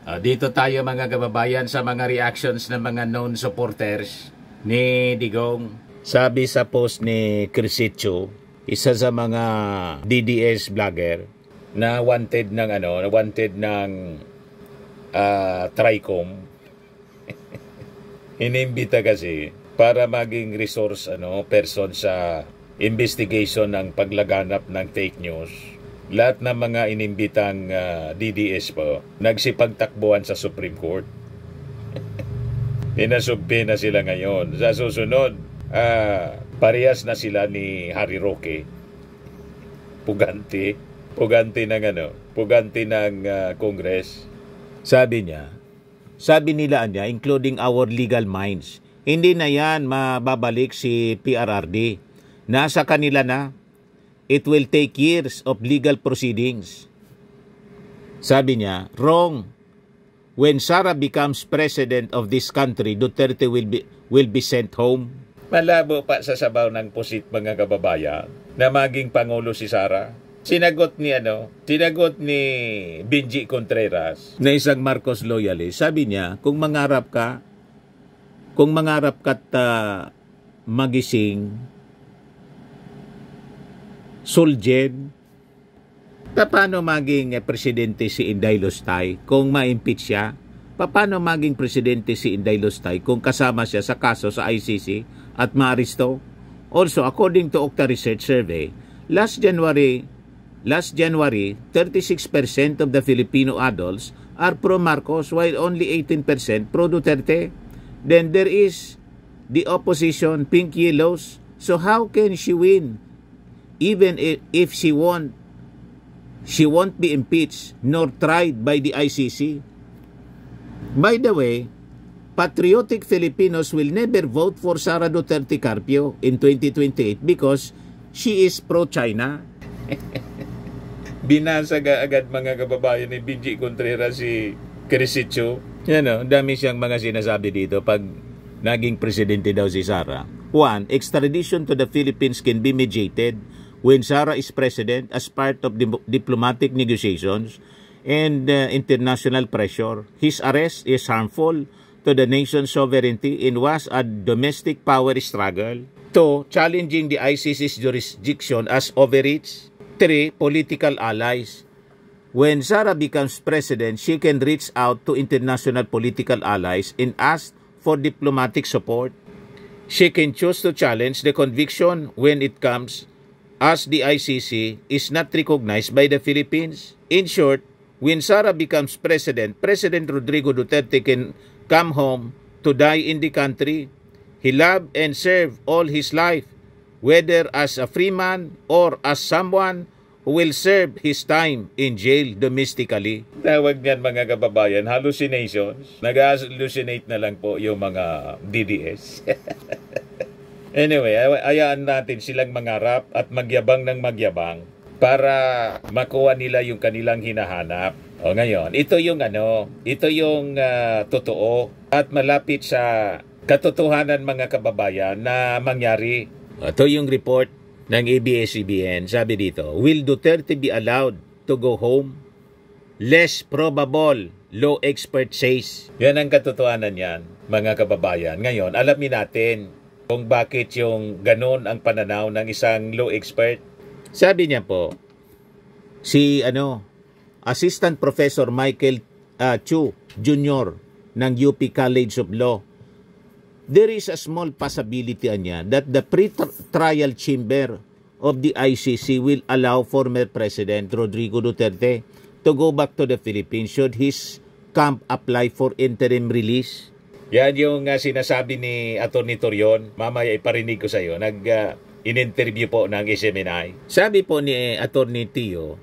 Dito tayo mga kababayan sa mga reactions ng mga known supporters ni Digong. Sabi sa post ni Crisito, isa sa mga DDS vlogger na wanted ng TRICOM. Inimbita kasi para maging resource person sa investigation ng paglaganap ng fake news. Lahat ng mga inimbitang DDS po, nagsipagtakbuhan sa Supreme Court. Pinasubpi na sila ngayon. Sa susunod, parehas na sila ni Harry Roque. Puganti ng Congress. Sabi nila including our legal minds, hindi na yan mababalik si PRRD. Nasa kanila na. It will take years of legal proceedings. Sabi niya, wrong. When Sara becomes president of this country, Duterte will be sent home. Malabo pa sa sabaw ng pusit mga kababayan na maging pangulo si Sara. Sinagot ni Benji Contreras na isang Marcos loyalist. Sabi niya, kung mangarap ka't magising Soljen, paano maging presidente si Inday Lustay kung ma-impeach siya? Paano maging presidente si Inday Lustay kung kasama siya sa kaso sa ICC at maaresto? Also, according to Okta Research Survey, last January, 36% of the Filipino adults are pro-Marcos while only 18% pro-Duterte. Then there is the opposition, pink yellows. So how can she win? Even if she won't be impeached nor tried by the ICC. By the way, patriotic Filipinos will never vote for Sara Duterte Carpio in 2028 because she is pro-China. Binasag agad mga kababayan ni Benji Contreras si Crisito. Dami siyang mga sinasabi dito pag naging presidente daw si Sara. 1. Extradition to the Philippines can be mediated when Sara is president as part of diplomatic negotiations and international pressure. His arrest is harmful to the nation's sovereignty and was a domestic power struggle. 2. Challenging the ICC's jurisdiction as overreach. 3. Political allies. When Sara becomes president, she can reach out to international political allies and ask for diplomatic support. She can choose to challenge the conviction when it comes as the ICC is not recognized by the Philippines. In short, when Sara becomes president, President Rodrigo Duterte can come home to die in the country he loved and served all his life, whether as a free man or as someone who will serve his time in jail domestically. Tawag niyan mga kababayan, hallucinations. Nag-hallucinate na lang po yung mga DDS. Anyway, ayaan natin silang mangarap at magyabang ng magyabang para makuha nila yung kanilang hinahanap. O ngayon, ito yung totoo at malapit sa katotohanan mga kababayan na mangyari. Ito yung report ng ABS-CBN. Sabi dito, will Duterte be allowed to go home? Less probable, law expert says. Yan ang katotohanan yan, mga kababayan. Ngayon, alamin natin kung bakit yung ganon ang pananaw ng isang law expert. Sabi niya po, si Assistant Professor Michael Chu Jr. ng UP College of Law, there is a small possibility that the pre-trial chamber of the ICC will allow former President Rodrigo Duterte to go back to the Philippines should his camp apply for interim release. Yan yung sinasabi ni Atty. Torion. Mamaya iparinig ko sa iyo. In-interview po ng SMNI. Sabi po ni Atty. Tio,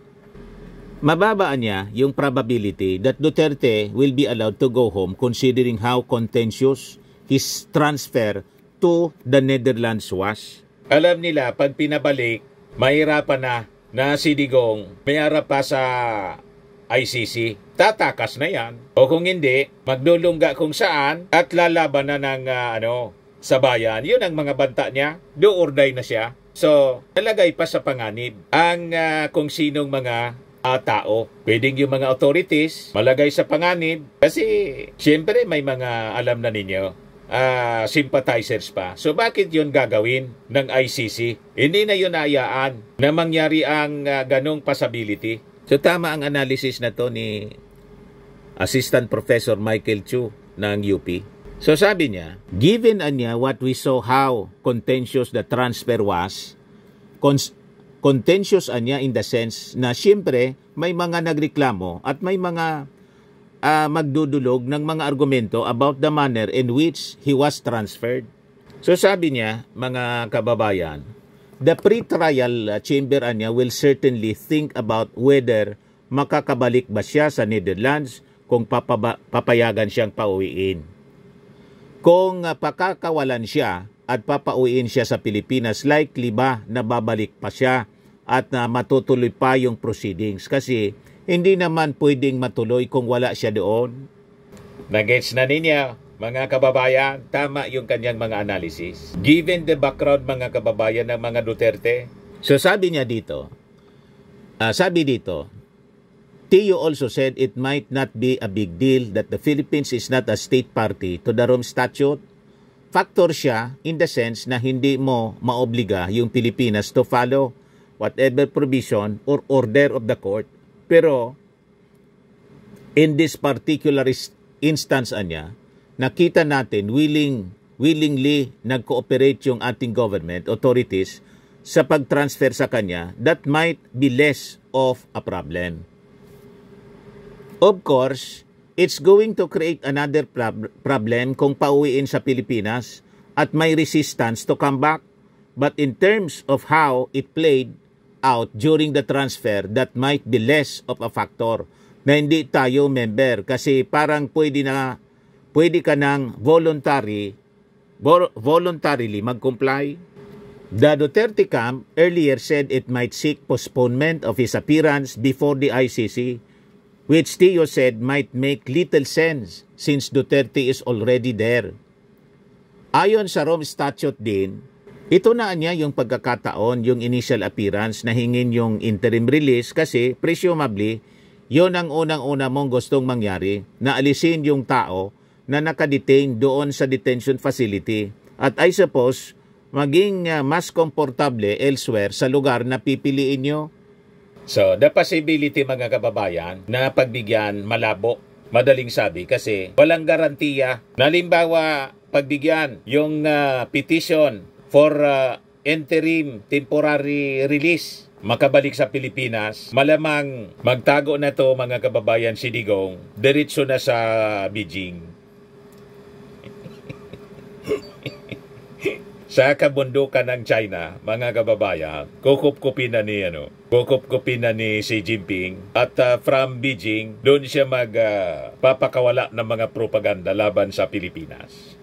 mababa niya yung probability that Duterte will be allowed to go home considering how contentious his transfer to the Netherlands was. Alam nila, pag pinabalik, mahirapan na si Digong may harap pa sa ICC. Tatakas na yan. O kung hindi, magdulungga kung saan at lalaban na ng sa bayan. Yun ang mga banta niya. Do or die na siya. So, nalagay pa sa panganib ang kung sinong mga tao. Pwedeng yung mga authorities malagay sa panganib kasi siyempre may mga alam na ninyo sympathizers pa. So bakit yun gagawin ng ICC? Hindi na yun hayaan na mangyari ang ganong possibility. So tama ang analysis na to ni Assistant Professor Michael Chu ng UP. So sabi niya, given what we saw how contentious the transfer was, contentious in the sense na siyempre may mga nagreklamo at may mga magdudulog ng mga argumento about the manner in which he was transferred. So sabi niya, mga kababayan, the pre-trial chamber will certainly think about whether makakabalik ba siya sa Netherlands kung papayagan siyang pauwiin. Kung pakakawalan siya at papauwiin siya sa Pilipinas, likely ba na babalik pa siya at matutuloy pa yung proceedings? Kasi hindi naman pwedeng matuloy kung wala siya doon. Nagets na ninyo, mga kababayan, tama yung kanyang mga analysis. Given the background, mga kababayan, ng mga Duterte. So sabi niya dito, Tio also said it might not be a big deal that the Philippines is not a state party to the Rome Statute. Factor siya in the sense na hindi mo maobliga yung Pilipinas to follow whatever provision or order of the court. Pero in this particular instance nakita natin willingly nag-cooperate yung ating government authorities sa pag-transfer sa kanya. That might be less of a problem. Of course, it's going to create another problem kung pauwiin sa Pilipinas at may resistance to come back. But in terms of how it played out during the transfer, that might be less of a factor na hindi tayo member kasi parang pwede ka nang voluntarily mag-comply. The Duterte camp earlier said it might seek postponement of his appearance before the ICC, which Tio said might make little sense since Duterte is already there. Ayon sa Rome Statute din, ito na niya yung pagkakataon, yung initial appearance na hingin yung interim release kasi presumably, yon ang unang-una mong gustong mangyari na alisin yung tao na nakadetain doon sa detention facility at I suppose maging mas komportable elsewhere sa lugar na pipiliin nyo. So, the possibility, mga kababayan, na pagbigyan malabo, madaling sabi kasi walang garantiya. Halimbawa, pagbigyan yung petition for interim temporary release, makabalik sa Pilipinas, malamang magtago na to, mga kababayan, si Digong, diretso na sa Beijing. Sa kabundukan ng China, mga kababayan, kukup-kupin na ni Xi Jinping at from Beijing, doon siya magpapakawala ng mga propaganda laban sa Pilipinas.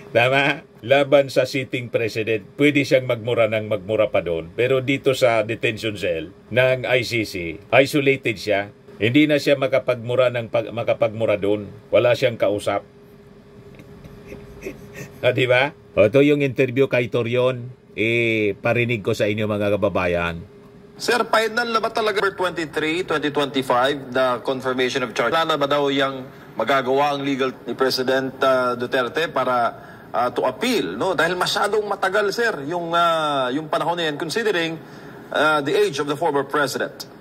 Tama? Laban sa sitting president, pwede siyang magmura pa doon. Pero dito sa detention cell ng ICC, isolated siya. Hindi na siya makapagmura doon. Wala siyang kausap. Diba? Ito yung interview kay Torion. Parinig ko sa inyo, mga kababayan. Sir, final na ba talaga 23, 2025, the confirmation of charge? Wala na ba daw yung magagawa ang legal ni President Duterte para to appeal? No? Dahil masyadong matagal, sir, yung panahon na yan, considering the age of the former president.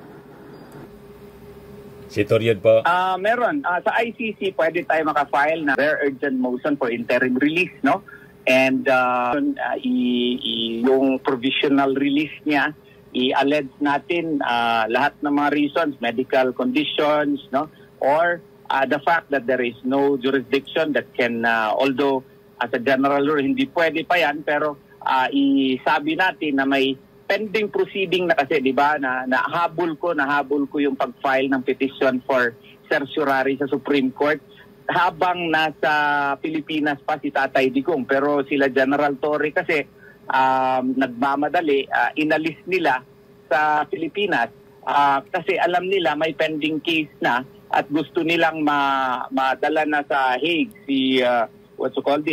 Si Torion po. Meron. Sa ICC, pwede tayo makafile na very urgent motion for interim release, no? And yung provisional release niya, i-allege natin lahat ng mga reasons, medical conditions, no? Or the fact that there is no jurisdiction that can, although as a general rule, hindi pwede pa yan, pero isabi natin na may pending proceeding na kasi, di ba, nahabol ko yung pag-file ng petition for certiorari sa Supreme Court habang nasa Pilipinas pa si Tatay Digong. Pero sila General Torre kasi nagmamadali, inalis nila sa Pilipinas kasi alam nila may pending case na at gusto nilang madala na sa Hague si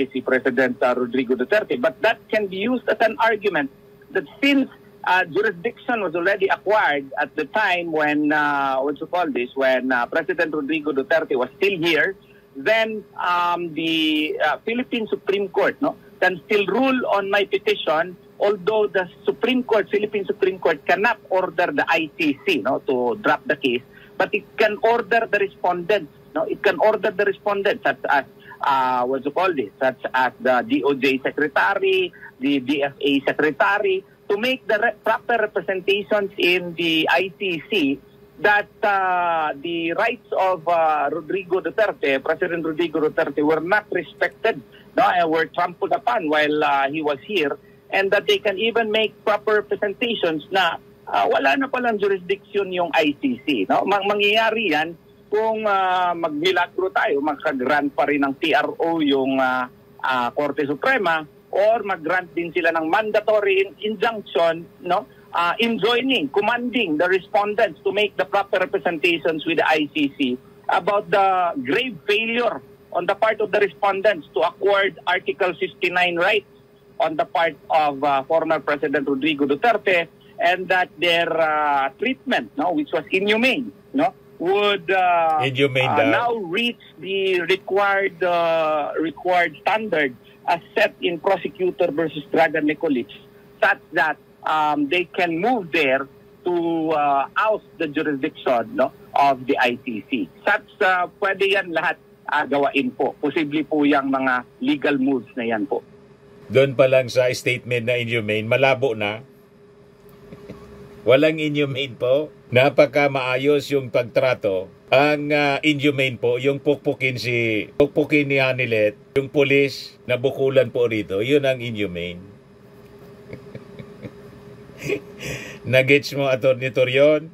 si President Rodrigo Duterte. But that can be used as an argument that since jurisdiction was already acquired at the time when, when President Rodrigo Duterte was still here. Then the Philippine Supreme Court can still rule on my petition, although the Philippine Supreme Court cannot order the ICC to drop the case, but it can order the respondents. It can order the respondents, such as such as the DOJ Secretary, the DFA Secretary, to make the proper representations in the ICC that the rights of President Rodrigo Duterte, were not respected, and were trampled upon while he was here, and that they can even make proper representations na wala na palang jurisdiction yung ICC. Mangyayari yan kung magmilagro tayo, magka-grant pa rin ng TRO yung Korte Suprema, or mag-grant din sila ng mandatory injunction, enjoining, commanding the respondents to make the proper representations with the ICC about the grave failure on the part of the respondents to accord Article 59 rights on the part of former President Rodrigo Duterte, and that their treatment, which was inhumane, would now reach the required standard as set in Prosecutor versus Dragan Nikolic, such that they can move there to oust the jurisdiction of the ICC. Such pwede yan lahat gawain po. Posible po yung mga legal moves na yan po. Doon pa lang sa statement na inhumane, malabo na. Walang inhumane po. Napaka maayos yung pagtrato. Ang inhumane po, yung pukpukin ni Hanilet, yung pulis na bukulan po rito, yun ang inhumane. Nagets mo, Atty. Torion?